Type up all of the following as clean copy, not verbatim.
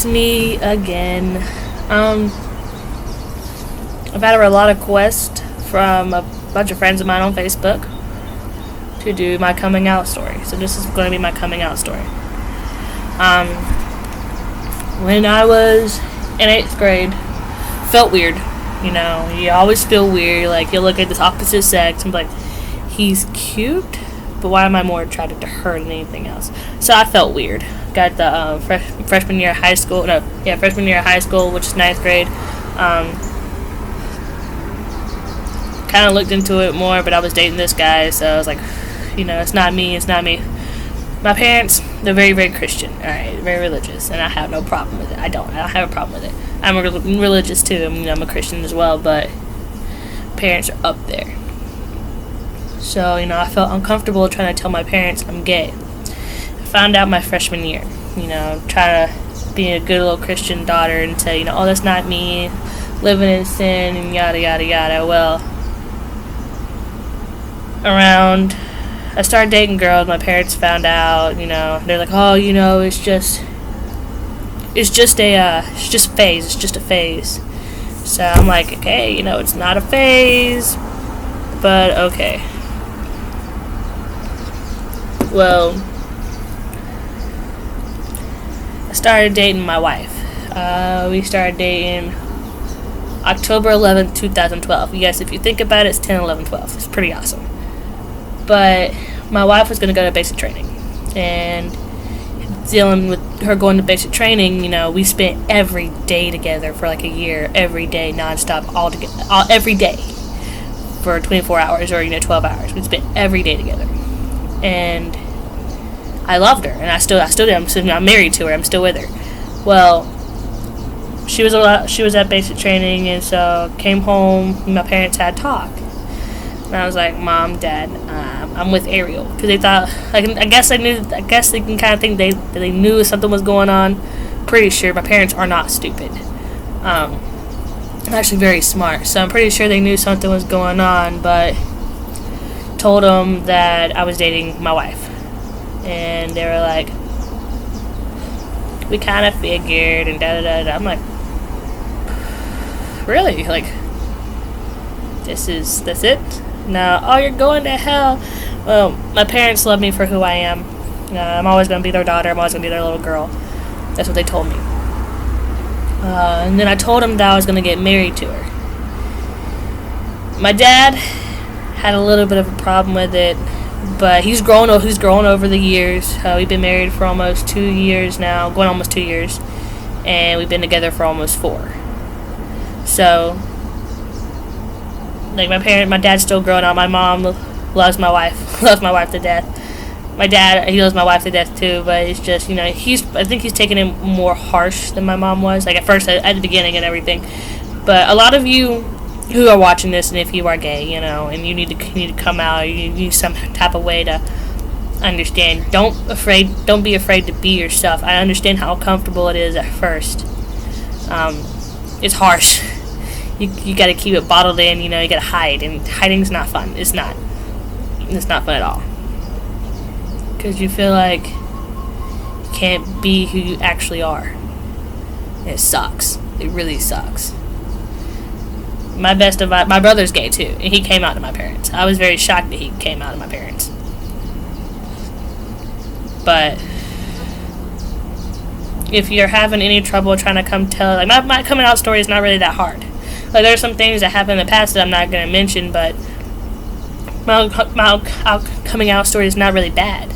It's me again. I've had a lot of requests from a bunch of friends of mine on Facebook to do my coming out story. So this is going to be my coming out story. When I was in 8th grade, felt weird. You know, you always feel weird. Like, you look at this opposite sex and be like, he's cute, but why am I more attracted to her than anything else? So I felt weird. Got the freshman year of high school. Freshman year of high school, which is 9th grade. Kind of looked into it more, but I was dating this guy, so I was like, you know, it's not me. My parents, they're very, very Christian, alright, very religious, and I have no problem with it. I don't have a problem with it. I'm religious too. I mean, I'm a Christian as well, but parents are up there. So, you know, I felt uncomfortable trying to tell my parents I'm gay. I found out my freshman year, you know, try to be a good little Christian daughter and say, you know, oh, that's not me, living in sin and yada, yada, yada. Well, I started dating girls, my parents found out, you know, they're like, oh, you know, it's just a phase. So I'm like, okay, you know, it's not a phase, but okay. Well, I started dating my wife. We started dating October 11th, 2012. Yes, if you think about it, it's 10, 11, 12. It's pretty awesome. But my wife was going to go to basic training. And dealing with her going to basic training, you know, we spent every day together for like a year. Every day, nonstop, every day. For 24 hours or, you know, 12 hours. We spent every day together. And I loved her. And I still do. I'm married to her. I'm still with her. Well, she was at basic training, and so came home. My parents had talk, and I was like, "Mom, Dad, I'm with Ariel," because they thought, like, I guess they can kind of think they knew something was going on. Pretty sure my parents are not stupid. I'm actually very smart, so I'm pretty sure they knew something was going on, but told them that I was dating my wife, and they were like, we kind of figured, and da-da-da-da. I'm like, really? Like, that's it? No. Oh, you're going to hell. Well, my parents love me for who I am. I'm always going to be their daughter. I'm always going to be their little girl. That's what they told me. And then I told them that I was going to get married to her. My dad had a little bit of a problem with it, but he's grown over the years. We've been married for almost 2 years now, going almost 2 years, and we've been together for almost 4. So, like, my dad's still growing up. My mom loves my wife, loves my wife to death. My dad, he loves my wife to death too, but it's just, you know, I think he's taking it more harsh than my mom was, like, at first, at the beginning and everything. But a lot of you who are watching this, and if you are gay, you know, and you need to come out, you need some type of way to understand. Don't be afraid to be yourself. I understand how uncomfortable it is at first. It's harsh. You got to keep it bottled in. You know, you got to hide, and hiding's not fun. It's not fun at all. Because you feel like you can't be who you actually are. And it sucks. It really sucks. My brother's gay too, and he came out to my parents. I was very shocked that he came out to my parents. But if you're having any trouble trying to come tell, like, my coming out story is not really that hard. Like, there's some things that happened in the past that I'm not going to mention, but my coming out story is not really bad.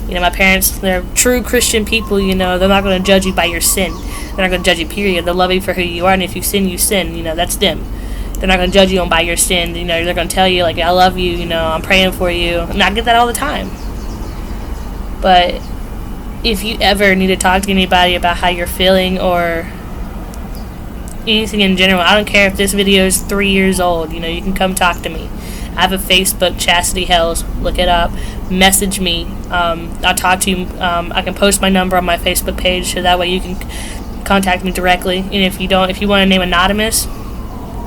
You know, my parents, they're true Christian people, you know, they're not going to judge you by your sin. They're not going to judge you, period. They'll love you for who you are, and if you sin, you sin. You know, that's them. They're not going to judge you by your sin. You know, they're going to tell you, like, I love you, you know, I'm praying for you. And I get that all the time. But if you ever need to talk to anybody about how you're feeling or anything in general, I don't care if this video is 3 years old, you know, you can come talk to me. I have a Facebook, Chastity Hells. Look it up. Message me. I'll talk to you. I can post my number on my Facebook page, so that way you can contact me directly. And if you want to name anonymous,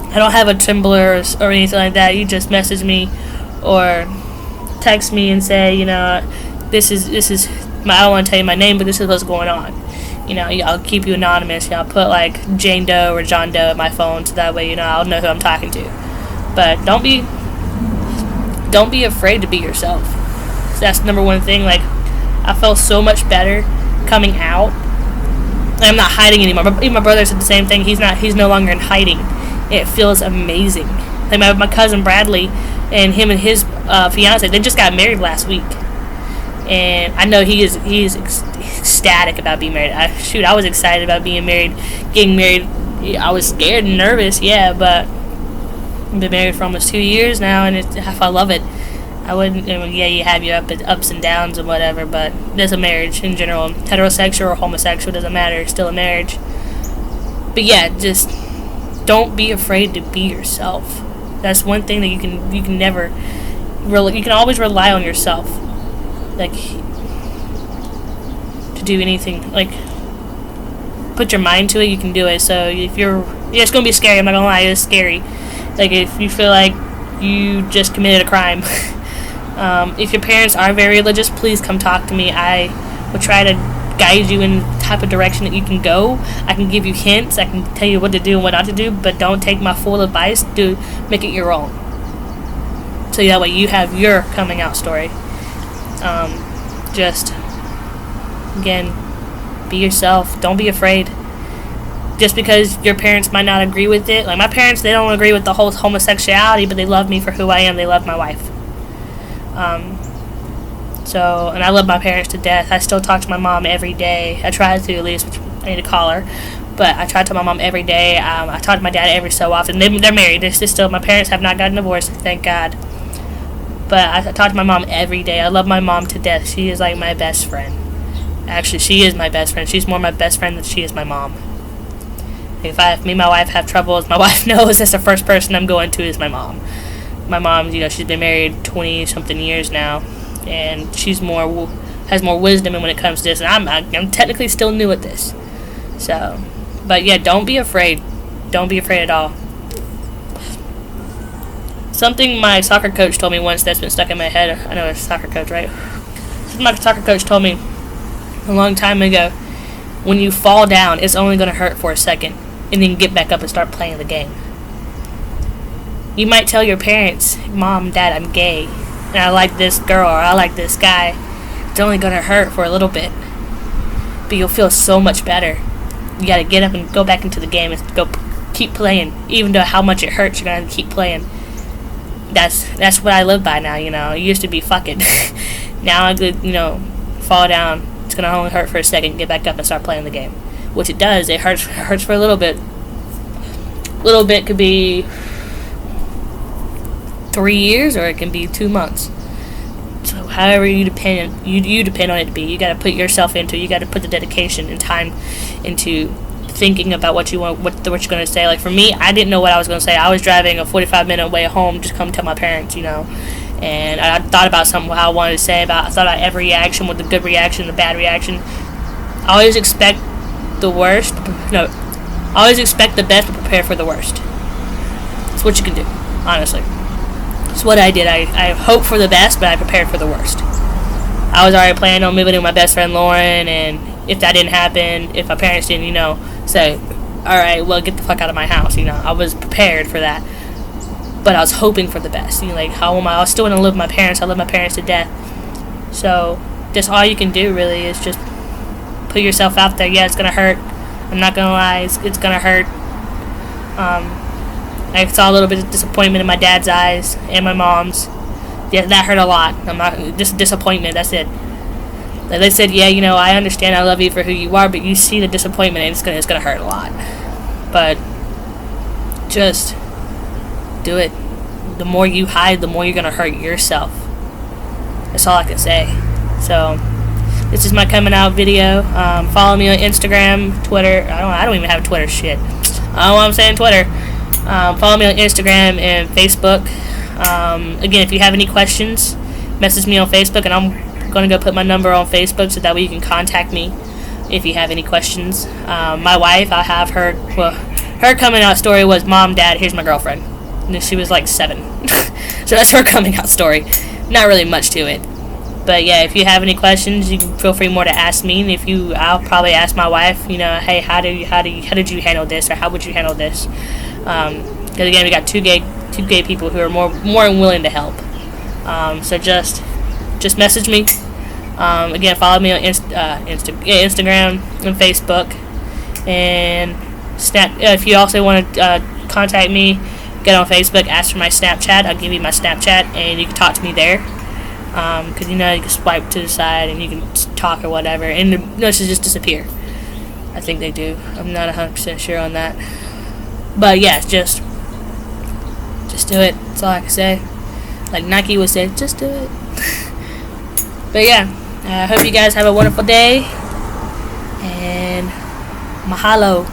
I don't have a Tumblr or anything like that. You just message me or text me and say, you know, this is I don't want to tell you my name, but this is what's going on. I'll keep you anonymous. I'll put like Jane Doe or John Doe in my phone, so that way I'll know who I'm talking to. But don't be afraid to be yourself. That's the number one thing. Like, I felt so much better coming out. I'm not hiding anymore. Even my brother said the same thing. He's no longer in hiding. It feels amazing. Like my cousin Bradley and him and his fiance, they just got married last week. And I know he is ecstatic about being married. I was excited about getting married. I was scared and nervous, yeah, but I've been married for almost 2 years now, and I love it. I wouldn't, you have your ups and downs and whatever, but there's a marriage in general. Heterosexual or homosexual, doesn't matter, it's still a marriage. But yeah, just don't be afraid to be yourself. That's one thing that you can never you can always rely on yourself, like, to do anything. Like, put your mind to it, you can do it. So if it's gonna be scary, I'm not gonna lie, it's scary. Like, if you feel like you just committed a crime. If your parents are very religious, please come talk to me. I will try to guide you in the type of direction that you can go. I can give you hints. I can tell you what to do and what not to do, but don't take my full advice. Make it your own. So that way you have your coming out story. Just, again, be yourself. Don't be afraid. Just because your parents might not agree with it. Like, my parents, they don't agree with the whole homosexuality, but they love me for who I am. They love my wife. And I love my parents to death. I still talk to my mom every day. I try to, at least, which I need to call her. But I try to my mom every day. I talk to my dad every so often. They're married. My parents have not gotten divorced, thank God. But I talk to my mom every day. I love my mom to death. She is like my best friend. Actually, she is my best friend. She's more my best friend than she is my mom. If me and my wife have troubles, my wife knows that's the first person I'm going to is my mom. My mom, she's been married 20-something years now, and she's has more wisdom when it comes to this, and I'm technically still new at this. So, but yeah, don't be afraid. Don't be afraid at all. Something my soccer coach told me once that's been stuck in my head. I know it's a soccer coach, right? Something my soccer coach told me a long time ago. When you fall down, it's only going to hurt for a second, and then get back up and start playing the game. You might tell your parents, Mom, Dad, I'm gay, and I like this girl, or I like this guy. It's only going to hurt for a little bit, but you'll feel so much better. You got to get up and go back into the game and go keep playing. Even though how much it hurts, you're going to keep playing. That's what I live by now, It used to be fuck it. Now I could, fall down. It's going to only hurt for a second, get back up and start playing the game. Which it does. It hurts for a little bit. Little bit could be 3 years, or it can be 2 months. So however you depend on it to be. You got to put yourself into it. You got to put the dedication and time into thinking about what you want, what you're going to say. Like, for me, I didn't know what I was going to say. I was driving a 45-minute way home, just come tell my parents, and I thought about something how I wanted to say I thought about every reaction, with the good reaction, the bad reaction. I always expect the worst. No, I always expect the best, but prepare for the worst. It's what you can do, honestly. It's what I did. I hoped for the best, but I prepared for the worst. I was already planning on moving in with my best friend Lauren, and if that didn't happen, if my parents didn't, say, alright, well, get the fuck out of my house, I was prepared for that. But I was hoping for the best. How am I still want to live with my parents? I love my parents to death. So, just all you can do, really, is just put yourself out there. Yeah, it's going to hurt. I'm not going to lie, it's going to hurt. I saw a little bit of disappointment in my dad's eyes and my mom's. Yeah, that hurt a lot. I'm not just disappointment. That's it. Like they said, yeah, I understand. I love you for who you are, but you see the disappointment, and it's gonna hurt a lot. But just do it. The more you hide, the more you're gonna hurt yourself. That's all I can say. So this is my coming out video. Follow me on Instagram, Twitter. I don't even have Twitter. Shit. I don't know what I'm saying. Twitter. Follow me on Instagram and Facebook. Again, if you have any questions, message me on Facebook, and I'm going to go put my number on Facebook so that way you can contact me if you have any questions. My wife, I have her, her coming out story was, Mom, Dad, here's my girlfriend. And she was like 7. So that's her coming out story. Not really much to it. But yeah, if you have any questions, you can feel free more to ask me. And if you, I'll probably ask my wife. Hey, how did you handle this, or how would you handle this? Because again, we got two gay people who are more than willing to help. So just message me. Again, follow me on Instagram and Facebook, and Snap. If you also want to contact me, get on Facebook, ask for my Snapchat. I'll give you my Snapchat, and you can talk to me there. Because you can swipe to the side and you can talk or whatever, and the notices just disappear. I think they do. I'm not 100% sure on that. But yeah, just do it. That's all I can say. Like Nike would say, just do it. But yeah, I hope you guys have a wonderful day, and mahalo.